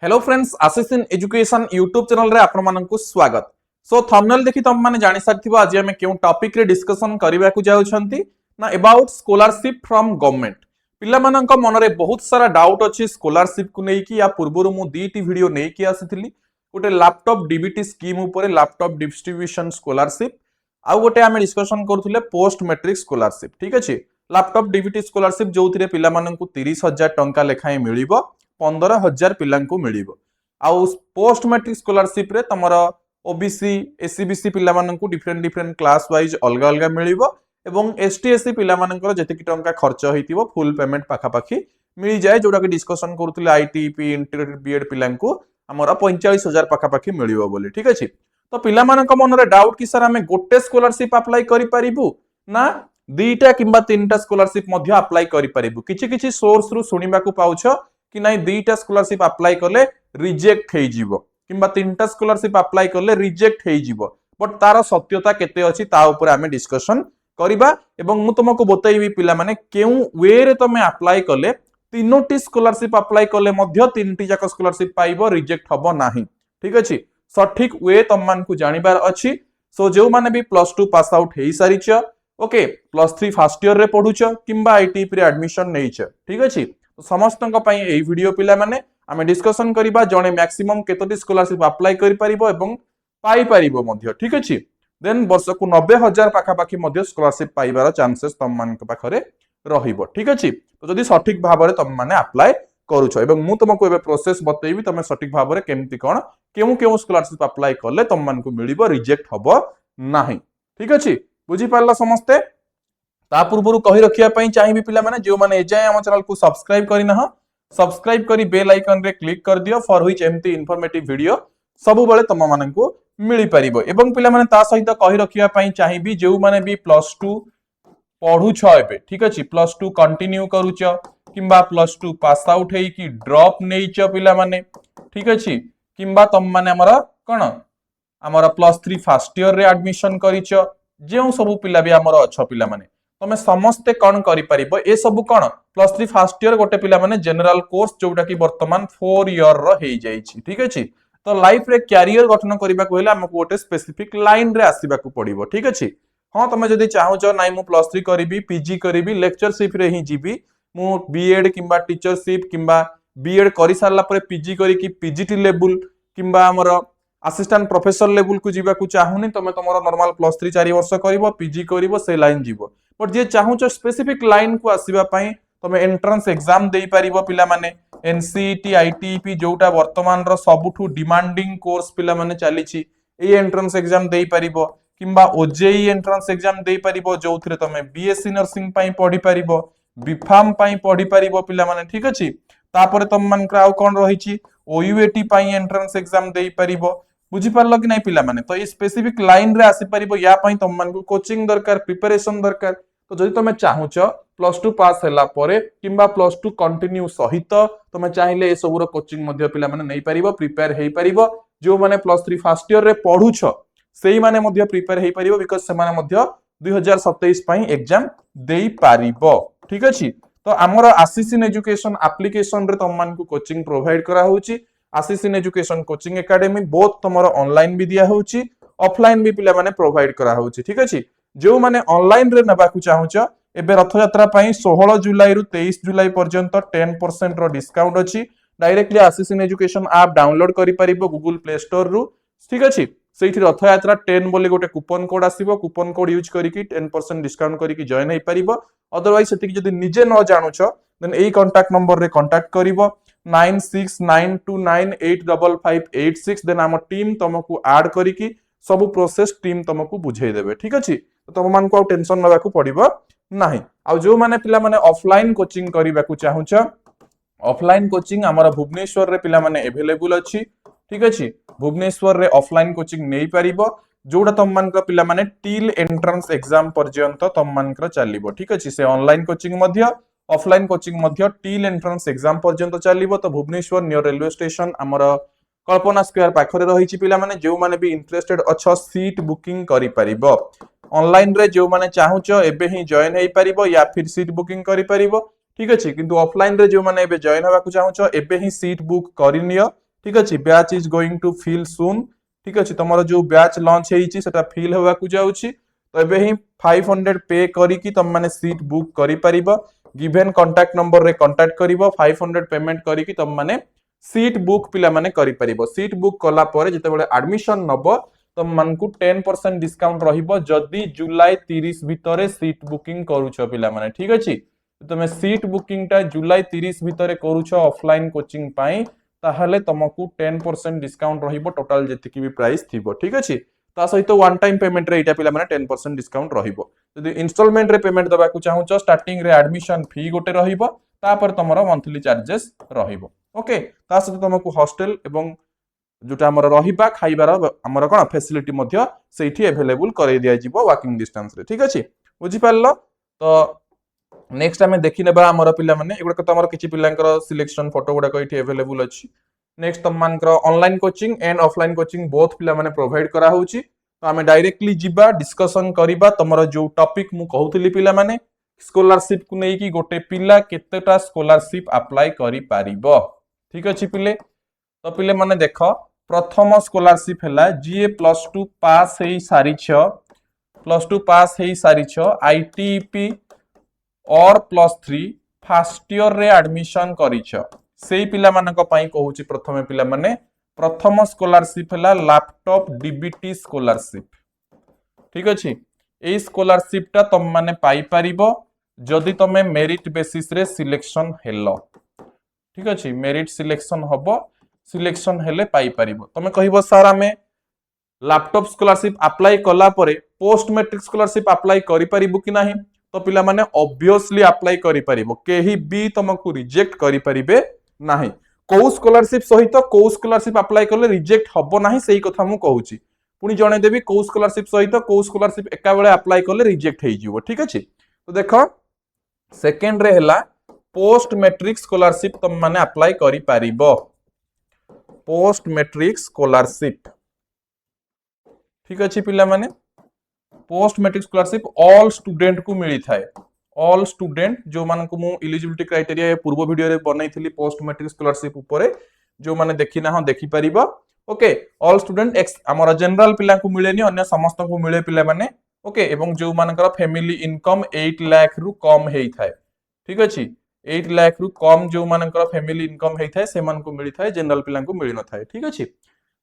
Hello friends, Ashish in education YouTube channel रे आपण माननकु स्वागत। सो थंबनेल देखि तुम माने जानि सारथिबो आज हम केउ टॉपिक रे डिस्कशन करिबा को जाउछंती ना अबाउट स्कॉलरशिप फ्रॉम गवर्नमेंट। पिला माननक मन रे बहुत सारा डाउट अछि स्कॉलरशिप को नै कि या पूर्वरु मु दीटी वीडियो नै कि आसीथिली। गोटे लैपटॉप डीबीटी स्कीम ऊपर लैपटॉप डिस्ट्रीब्यूशन स्कॉलरशिप आ गोटे आमे डिस्कशन करथुले पोस्ट मैट्रिक स्कॉलरशिप। ठीक अछि, लैपटॉप डीबीटी स्कॉलरशिप जोथिरे पिला माननकु 30,000 टंका लेखाए मिलिबो, 15,000 पिलांकु मिलिबो। आउ पोस्ट मैट्रिक स्कॉलरशिप रे तमर ओबीसी एससीबीसी पिला माननकु डिफरेंट डिफरेंट क्लास वाइज अलग अलग मिलिबो एवं एसटी एससी पिला माननकर जतिकि टंका खर्च होइतिबो फुल पेमेंट पाखा पाखी मिल जाए, जोटा कि डिस्कशन करूथले आईटीपी इंटीग्रेटेड बीएड पिलांकु हमर 45,000 पाखा पाखी मिलिबो बोली। ठीक अछि, तो पिला माननक मन रे डाउट कि सर हमें गोटे स्कॉलरशिप अप्लाई करि परिबु ना दुईटा किंबा तीनटा स्कॉलरशिप मध्य अप्लाई करि परिबु। किछि किछि सोर्स रु सुनिबा को पाउछ कि नाही दुईटा स्कॉलरशिप अप्लाई करले रिजेक्ट हेइ जिवो किंबा तीनटा स्कॉलरशिप अप्लाई करले रिजेक्ट हेइ जिवो, बट तार सत्यता केते अछि ता ऊपर हमें डिस्कशन करिबा एवं मु तुमको बतैबी पिला माने केउ वे रे तमे अप्लाई करले तीनोटी स्कॉलरशिप अप्लाई करले मध्य तीनटी जाक स्कॉलरशिप पाइबो, रिजेक्ट हबो नाही। ठीक अछि, सठिक वे तम मान को जानिबार अछि। सो जो माने भी +2 पास आउट हेइ सारिछ, ओके +3 फर्स्ट ईयर रे पढुछ किंबा आईटीपी रे एडमिशन नेइछ, ठीक अछि, तो समस्तन पई एई वीडियो पिला माने आमे डिस्कशन करिबा जणे मैक्सिमम केतोटी स्कॉलरशिप अप्लाई करि परिबो एवं पाई परिबो मध्य। ठीक अछि, देन वर्ष को 90,000 पाखा पाखी मध्य स्कॉलरशिप पाइबार चांसेस तम मान के पाखरे रहिबो। ठीक अछि, तो जदि सठिक भाबरे तम माने अप्लाई करूछ एवं मु तुमको एबे प्रोसेस बतैबी तमे सठिक भाबरे केमति कोन केउ केउ स्कॉलरशिप अप्लाई करले तम मान को मिलिबो, रिजेक्ट हबो नाही। ठीक अछि, बुझी पारला समस्ते। ता पूर्वरु कहि रखिया पई चाहिबी पिला माने जो माने एजाय हम चैनल को सब्सक्राइब करिना हो सब्सक्राइब करी बेल आइकन रे क्लिक कर दियो फॉर व्हिच एमती इन्फॉर्मेटिव वीडियो सब बेले तम माननकु मिली परिबो। एवं पिला माने ता सहित कहि रखिया पई चाहिबी जो माने भी +2 पढुछ एबे, ठीक अछि, +2 कंटिन्यू करूछ किंबा +2 पास आउट हेई कि ड्रॉप नेइछ पिला माने, ठीक अछि, किंबा तम माने हमरा कोन हमरा +3 फर्स्ट ईयर रे एडमिशन करिछ, जेउ सब पिला भी हमरा अछ पिला माने तमे समस्ते कौन करि परिबो ए सब कोन +3 फर्स्ट ईयर गोटे पिला माने जनरल कोर्स जोटा कि वर्तमान 4 ईयर रो हेइ जाइछि। ठीक अछि, तो लाइफ रे कैरियर गठन करिबा को हेला हमकु गोटे स्पेसिफिक लाइन रे आसीबा को पड़िबो। ठीक अछि, हां तमे जदि चाहूछ नाइ मु +3 करिबी पीजी करिबी लेक्चरशिप रे ही जीबी, मु बीएड किंबा टीचरशिप किंबा बीएड करि सारला परे पीजी करी कि पीजीटी लेवल किंबा हमर असिस्टेंट प्रोफेसर लेवल को जीवा को चाहुनी तमे तमरो नॉर्मल +3 4 वर्ष करिवो पीजी करिवो से लाइन जीवो। बट जे चाहूछ स्पेसिफिक लाइन को आसीबा पई तमे एंट्रेंस एग्जाम देई परिबो पिला माने एनसीईटी आईटीपी जोटा वर्तमान रो सबुठु डिमांडिंग कोर्स पिला माने चलीछि, ए एंट्रेंस एग्जाम देई परिबो किंबा ओजेई एंट्रेंस एग्जाम देई परिबो जोथिरे तमे बीएससी नर्सिंग पई पढी परिबो, बीफार्म पई पढी परिबो पिला माने। ठीक अछि, तापरे तम मानकर आउ कोन रहिछि ओयूएटी पई एंट्रेंस एग्जाम देई परिबो। बुझी पारलो कि नाही पिला माने, तो ये स्पेसिफिक लाइन रे आसी परिबो या पई तम मान को कोचिंग दरकार प्रिपरेशन दरकार। तो जदि तमे चाहूछ +2 पास हैला परे किंबा +2 कंटिन्यू सहित तमे चाहिले ए सबुर कोचिंग मध्य पिला माने नै परिबो, प्रिपेयर हेई परिबो। जो माने +3 फर्स्ट ईयर रे पढुछ सेही माने मध्य प्रिपेयर हेई परिबो बिकॉज़ से माने मध्य 2027 पई एग्जाम देई परिबो। ठीक अछि, तो हमर आशीष इन एजुकेशन एप्लीकेशन रे तम मान को कोचिंग प्रोवाइड करा होउची। Ashish in education coaching academy both तमरो ऑनलाइन भी दिया होउची, ऑफलाइन भी पिला माने प्रोवाइड करा होउची। ठीक अछि, जो माने ऑनलाइन रे नबा को चाहूछ एबे रथ यात्रा पई 16 जुलाई रु 23 जुलाई पर्यंत 10% रो डिस्काउंट अछि। Directly Ashish in education app download करि परिबो गूगल प्ले स्टोर रु। ठीक अछि, सेठी रथ यात्रा 10 बोली गोटे कूपन कोड आसीबो, कूपन कोड यूज करिकि 10% डिस्काउंट करिकि जॉइन हेई परिबो। अदरवाइज सेठी जदि निजे न जानुछ देन एई कांटेक्ट नंबर रे कांटेक्ट करिवो 9692285586 देन हम टीम तुमको ऐड करिकि सब प्रोसेस टीम तुमको बुझाई देबे। ठीक अछि, तो तुम मान को टेंशन नबा को पड़िबो नाही। आ जो माने पिला माने ऑफलाइन कोचिंग करिबा को चाहूछ ऑफलाइन कोचिंग हमर भुवनेश्वर रे पिला माने अवेलेबल अछि। ठीक अछि, भुवनेश्वर रे ऑफलाइन कोचिंग नै परिबो जोडा तम मान को पिला माने टिल एंट्रेंस एग्जाम पर्यंत तम मान को चलिबो। ठीक अछि, से ऑनलाइन कोचिंग मध्य ऑफलाइन कोचिंग मध्य टिल एंट्रेंस एग्जाम पर्यंत चलिबो। तो भुवनेश्वर नियर रेलवे स्टेशन हमर कल्पना स्क्वायर पाखरे रहिछि पिला माने जो माने भी इंटरेस्टेड अछ सीट बुकिंग करि परिबो। ऑनलाइन रे जो माने चाहूछ एबे ही जॉइन हेई परिबो या फिर सीट बुकिंग करि परिबो। ठीक अछि, किंतु ऑफलाइन रे जो माने एबे जॉइन होबा को चाहूछ एबे ही सीट बुक करि नियो। ठीक अछि batch is going to fill soon ठीक अछि तमरो जो बैच लॉन्च हेइची सेटा फिल होवा ku जाउची तो एबे ही 500 पे करी कि तम माने सीट बुक करि परिबो गिवन कांटेक्ट नंबर रे कांटेक्ट करिवो 500 पेमेंट करी कि तम माने सीट बुक पिला माने करि परिबो सीट बुक कला परे जते बेले एडमिशन नबो तम मानकु 10% डिस्काउंट रहिबो जदी जुलाई 30 भितरे सीट बुकिंग करूछ पिला माने ठीक अछि तमे सीट बुकिंग टा जुलाई 30 भितरे करूछ ऑफलाइन कोचिंग पाई ताहले तुमको 10% डिस्काउंट रहिबो टोटल जेतिकी भी प्राइस थिबो ठीक अछि ता सहित वन टाइम पेमेंट रे इटा पिला माने 10% डिस्काउंट रहिबो यदि इंस्टॉलमेंट रे पेमेंट दबा को चाहूछ स्टार्टिंग रे एडमिशन फी गोटे रहिबो तापर तमरो मंथली चार्जेस रहिबो ओके ता सहित तुमको हॉस्टल एवं जोटा हमर रहिबा खाइबार हमर कोन फैसिलिटी मध्य सेठी अवेलेबल करै दिया जिवो वॉकिंग डिस्टेंस रे ठीक अछि बुझी पारलो तो नेक्स्ट आमे देखि नेबा हमर पिला माने एगुडा तो हमर किछि पिलांकर सिलेक्शन फोटो गुडा को एठी अवेलेबल अछि नेक्स्ट तम मानकर online coaching and offline coaching both पिला माने प्रोवाइड करा होउची तो आमे डायरेक्टली जिबा डिस्कशन करिबा तमर जो टॉपिक मु कहउतली पिला माने स्कॉलरशिप को नै कि गोटे पिला केतेटा स्कॉलरशिप अप्लाई करि पारिबो ठीक अछि पिले तो पिले माने देखो प्रथम स्कॉलरशिप हैला जीए +2 पास हेई सारी छ +2 पास हेई सारी छ आईटीपी और +3 फर्स्ट ईयर रे एडमिशन करी छ सेई पिला मानक पई कहूची प्रथमे पिला माने प्रथम स्कॉलरशिप हैला लैपटॉप डीबीटी स्कॉलरशिप ठीक अछि एई स्कॉलरशिप ता तुम माने पाई परिबो जदि तमे मेरिट बेसिस रे सिलेक्शन हेलो ठीक अछि मेरिट सिलेक्शन हबो सिलेक्शन हेले पाई परिबो तमे कहिबो सर आमे लैपटॉप स्कॉलरशिप अप्लाई कला परे पोस्ट मैट्रिक स्कॉलरशिप अप्लाई करि परिबो कि नाही तो पिला माने ऑब्वियसली अप्लाई करि परिबो केही बी तुमको रिजेक्ट करि परिबे नाही को स्कॉलरशिप सहित को स्कॉलरशिप अप्लाई करले रिजेक्ट हबो नाही सेही कथा मु कहूची पुनी जणे देबी को स्कॉलरशिप सहित को स्कॉलरशिप एका बेले अप्लाई करले रिजेक्ट हेइ जिवो ठीक अछि तो देखो सेकंड रे हला पोस्ट मैट्रिक स्कॉलरशिप तुम माने अप्लाई करि परिबो पोस्ट मैट्रिक स्कॉलरशिप ठीक अछि पिला माने post matric scholarship all student को मिली थाए ऑल स्टूडेंट जो मान को मु एलिजिबिलिटी क्राइटेरिया पूर्व वीडियो रे बनैथिली पोस्ट मैट्रिक स्कॉलरशिप ऊपर जो माने देखि ना देखि परिबो ओके ऑल स्टूडेंट एक्स हमर जनरल पिला को मिलेनी अन्य समस्त को मिले पिला माने ओके एवं जो मानकर फैमिली इनकम 8 लाख रु कम हेई थाए ठीक अछि 8 लाख रु कम जो मानकर फैमिली इनकम हेई थाए से मान को मिली थाए जनरल पिला को मिली न थाए ठीक अछि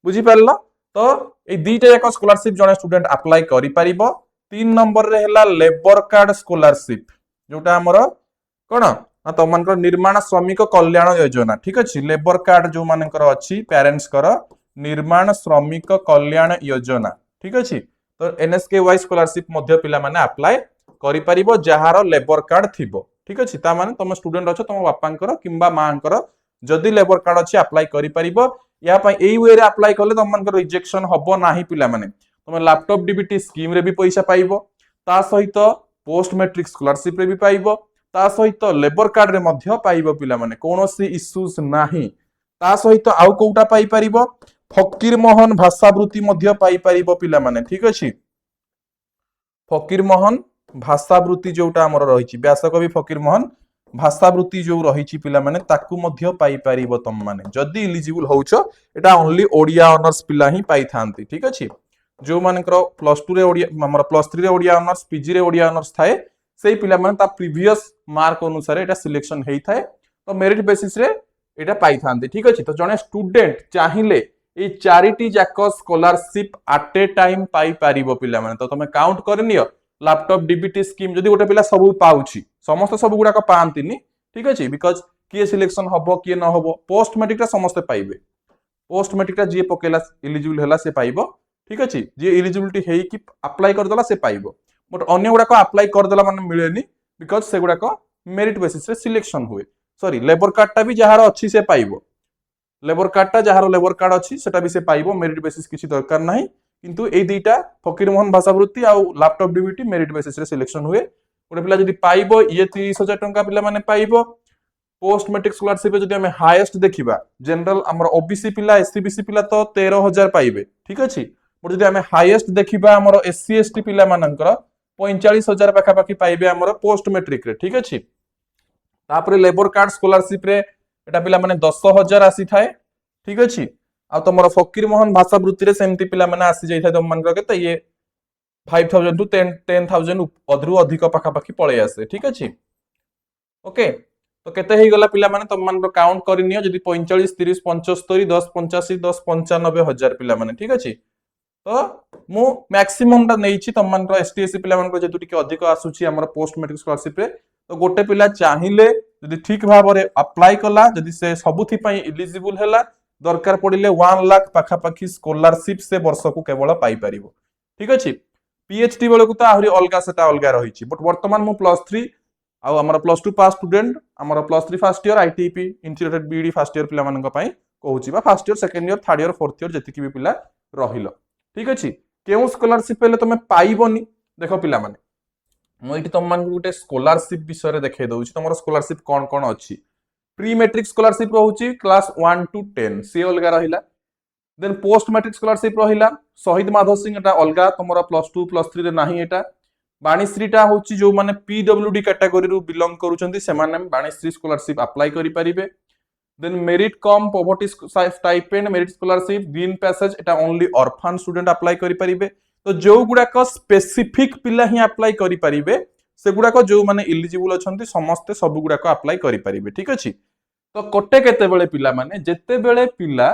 बुझी परला तो ए दुईटा एक स्कॉलरशिप जने स्टूडेंट अप्लाई करि परिबो 3 नंबर रे हला लेबर कार्ड स्कॉलरशिप जोटा हमर कोन ना तो मानकर निर्माण श्रमिक कल्याण योजना ठीक अछि लेबर कार्ड जो मानकर अछि पेरेंट्स कर निर्माण श्रमिक कल्याण योजना ठीक अछि तो एनएसकेवाई स्कॉलरशिप मध्य पिला माने अप्लाई करि परिबो जहार लेबर कार्ड थिबो ठीक अछि ता माने तुम स्टूडेंट अछ तुम बापांकर किंबा मांकर जदि लेबर कार्ड अछि अप्लाई करि परिबो या पई एई वे रे अप्लाई करले तुम मानकर रिजेक्शन हबो नाही पिला माने तुम लैपटॉप डीबीटी स्कीम रे भी पैसा पाइबो ता सहित पोस्ट मैट्रिक स्कॉलरशिप रे भी पाइबो ता सहित लेबर कार्ड रे मध्य पाइबो पिला माने कोनोसी इश्यूज नाही ता सहित आउ कोउटा पाई परिबो फकीर मोहन भाषावृत्ति मध्य पाई परिबो पिला माने ठीक अछि फकीर मोहन भाषावृत्ति जोटा हमर रहिछि व्यासकवि फकीर मोहन भाषावृत्ति जो रहिछि पिला माने ताकू मध्य पाई परिबो तम माने जदी एलिजिबल होउछ एटा ओनली ओडिया ऑनर्स पिला ही पाई थांती ठीक अछि जो मानकर +2 रे ओडिया हमर +3 रे ओडिया ऑनर्स पीजी रे ओडिया ऑनर्स थाए सेही पिला माने ता प्रीवियस मार्क अनुसार एटा सिलेक्शन हेई थाए तो मेरिट बेसिस रे एटा पाई थांती ठीक अछि तो जने स्टूडेंट चाहिले ए चारिटी जाक स्कॉलरशिप एट ए टाइम पाई परिबो पिला माने तो तमे काउंट करनियो लैपटॉप डीबीटी स्कीम जदी गोटे पिला सब पाउछि समस्त सब गुडा को पांतिनी ठीक अछि बिकॉज़ किए सिलेक्शन हबो किए न हबो पोस्ट मैट्रिक ता समस्त पाइबे पोस्ट मैट्रिक ता जे पकेला एलिजिबल होला से पाइबो ठीक अछि जे एलिजिबिलिटी हेई कि अप्लाई कर दला से पाइबो बट अन्य गुडा को अप्लाई कर दला माने मिलेनी बिकॉज़ से गुडा को मेरिट बेसिस रे सिलेक्शन हुए सॉरी लेबर कार्ड ता भी जहार अछि से पाइबो लेबर कार्ड ता जहार लेबर कार्ड अछि सेटा भी से पाइबो मेरिट बेसिस किछि दरकार नाही किंतु ए दुईटा फकीर मोहन भाषावृत्ति आ लैपटॉप डीबीटी मेरिट बेसिस रे सिलेक्शन हुए गोटे पिला जदी पाइबो ये 30,000 टंका पिला माने पाइबो पोस्ट मैट्रिक स्कॉलरशिप जदी हमें हाईएस्ट देखिबा जनरल हमर ओबीसी पिला एससीबीसी पिला तो 13,000 पाइबे ठीक अछि बट जदी हमें हाईएस्ट देखिबा हमर एससी एसटी पिला मानकर 45,000 पाखा पाखी पाइबे हमर पोस्ट मैट्रिक रे ठीक अछि तापरे लेबर कार्ड स्कॉलरशिप रे एटा पिला माने 10,000 आसी थाए ठीक अच्छे आ तुम फकीर मोहन भाषा वृत्ति रे सेमती पिला माने आसी जाइथा तुम मान केते ये 5000 टू 10,000 अधरू अधिक पाखापाखि पळे आसे ठीक अच्छे ओके तो केते ही गला पिला माने तुम मान काउंट करि नियो जदी 45 30 75 10 85 10 95 हजार पिला माने ठीक अच्छे तो मु मैक्सिमम टा नेइछि तुम मान एसटीएससी पिला मान जेतु टिके अधिक आसुछि हमर पोस्ट मैट्रिक स्कॉलरशिप रे तो गोटे पिला चाहिले जदी ठीक भाव रे अप्लाई कला जदी से सबुथि पई एलिजिबल हैला दरकार पड़िले 1 लाख पाखापाखि स्कॉलरशिप से वर्ष को केवल पाई परिबो ठीक अछि पीएचडी बेले को तो आहुरी अलगा सेटा अलगा रहिछि बट वर्तमान मु +3 आ हमर +2 पास स्टूडेंट हमर +3 first year ITP integrated BEd first year पिला मानक पई कहूछि बा first year second year third year fourth year जति की भी पिला रहिलो ठीक अछि केउ स्कॉलरशिप पहले तुम पाइबनी देखो पिला माने मु एठी तुम मान गुटे स्कॉलरशिप विषय रे देखाइ दउछि तुमर स्कॉलरशिप कोन कोन अछि प्री मैट्रिक स्कॉलरशिप रहउछि क्लास 1 टू 10 सी अलगा रहिला देन पोस्ट मैट्रिक स्कॉलरशिप रहिला शहीद माधव सिंह एटा अलगा तुमरा +2 +3 रे नाही एटा बाणीश्रीटा होची जो माने पीडब्ल्यूडी कैटेगरी रु बिलोंग करूचंती से माने बाणीश्री स्कॉलरशिप अप्लाई करि परिबे then merit cum poverty stipend merit scholarship green passage एटा ओनली ऑर्फन स्टूडेंट अप्लाई करि परिबे तो जो गुडा को स्पेसिफिक पिला ही अप्लाई करि परिबे से गुडा को जो माने एलिजिबल अछंती समस्त सब गुडा को अप्लाई करि परिबे ठीक अछि तो कोटे केते बेले पिला माने जेते बेले पिला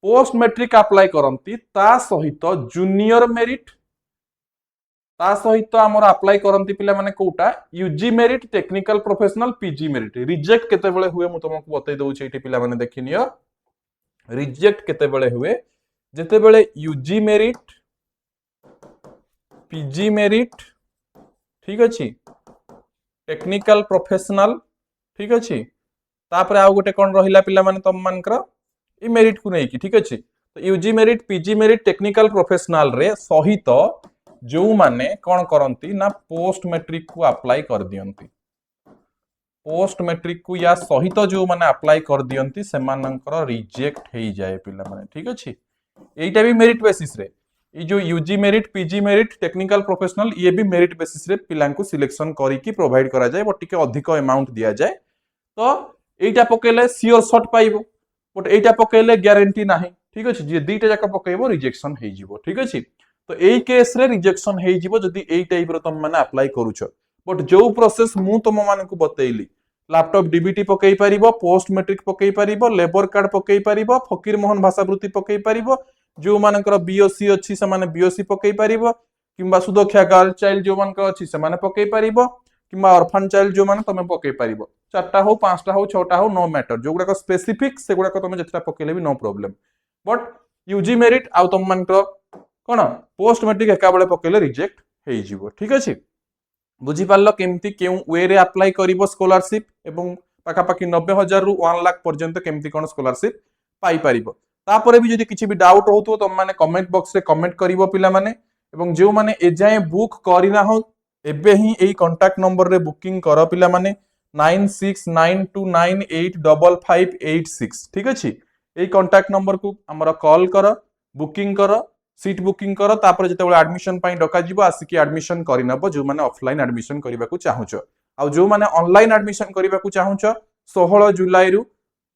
पोस्ट मैट्रिक अप्लाई करंती ता सहित जूनियर मेरिट ता सहित हमर अप्लाई करंती पिला माने quota UG merit technical professional PG merit reject केते बेले हुए मु तुमको बतै दउ छै एठी पिला माने देखिनियो रिजेक्ट केते बेले हुए जेते बेले यूजी मेरिट पीजी मेरिट ठीक अछि टेक्निकल प्रोफेशनल ठीक अछि तापर आ गोटे कोन रहिला पिला माने तम मानकर ई मेरिट को नै की ठीक अछि तो UG merit PG merit technical professional रे सहित जो माने कौन करंती ना पोस्ट मैट्रिक को अप्लाई कर दियंती पोस्ट मैट्रिक को या सहित जो माने अप्लाई कर दियंती से मानकर रिजेक्ट हे जाए पिला माने ठीक अछि एटा भी मेरिट बेसिस रे ई जो UG merit PG merit technical professional ये भी मेरिट बेसिस रे पिला को सिलेक्शन करी की प्रोवाइड करा जाए बट टिके अधिक अमाउंट दिया जाए तो एटा पकेले sure shot पाइबो but Etah पकेले guarantee नाही ठीक अछि जे दुईटा जाका पकेबो रिजेक्शन हे जिवो ठीक अछि तो एई केस रे रिजेक्शन हे जिवो जदी एई टाइप रो तुम माने अप्लाई करूछ बट जो प्रोसेस मु तुम माने को बतैली लैपटॉप डीबीटी पकई पारिबो पोस्ट मैट्रिक पकई पारिबो लेबर कार्ड पकई पारिबो फकीर मोहन भाषा वृत्ति पकई पारिबो जो मानकर बीओसी अछि से माने बीओसी पकई पारिबो किंबा सुदक्षा गर्ल चाइल्ड जो मानकर अछि से माने पकई पारिबो किंबा ऑर्फन चाइल्ड जो माने तमे पकई पारिबो चारटा हो पांचटा हो छटा हो नो मैटर जो गुडा को स्पेसिफिक से गुडा को तमे जतरा पकेले भी no problem but UG merit आ तुम मानकर कोन पोस्ट मैट्रिक एका बेले पकेले रिजेक्ट हे जिवो ठीक अछि बुझी पारलो केमती केउ वे रे अप्लाई करिवो स्कॉलरशिप एवं पाखा पाखी 90,000 रु 1 लाख पर्यंत केमती कोन स्कॉलरशिप पाई परिबो तापरे भी जदि किछि भी डाउट होतो तुम माने कमेंट बॉक्स रे कमेंट करिवो पिला माने एवं जो माने एजाए बुक करिना हो एबे ही एई कांटेक्ट नंबर रे बुकिंग करो पिला माने 9692985586 ठीक अछि एई कांटेक्ट नंबर को हमरा कॉल करो बुकिंग करो सीट बुकिंग करो तापर जते बेला एडमिशन पई डका जिवो आसिकी एडमिशन करि नबो जो माने ऑफलाइन एडमिशन करिबा को चाहुचो आ जो माने ऑनलाइन एडमिशन करिबा को चाहुचो 16 जुलाई रु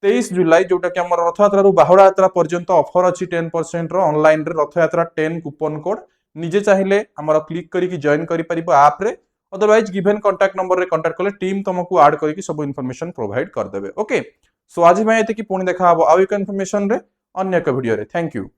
23 जुलाई जोटा कि हमर रथ यात्रा रु बाहुड़ा यात्रा पर्यंत ऑफर अछि 10% रो ऑनलाइन रे रथ यात्रा 10 कूपन कोड निजे चाहिले हमर क्लिक करी कि जॉइन करि परिबो ऐप रे अदरवाइज गिवन कांटेक्ट नंबर रे कांटेक्ट करले टीम तुमको ऐड करी कि सब इंफॉर्मेशन प्रोवाइड कर देबे ओके सो आज मैं एते कि पुणी देखा हबो आ एक इंफॉर्मेशन रे अन्य एक वीडियो रे थैंक यू।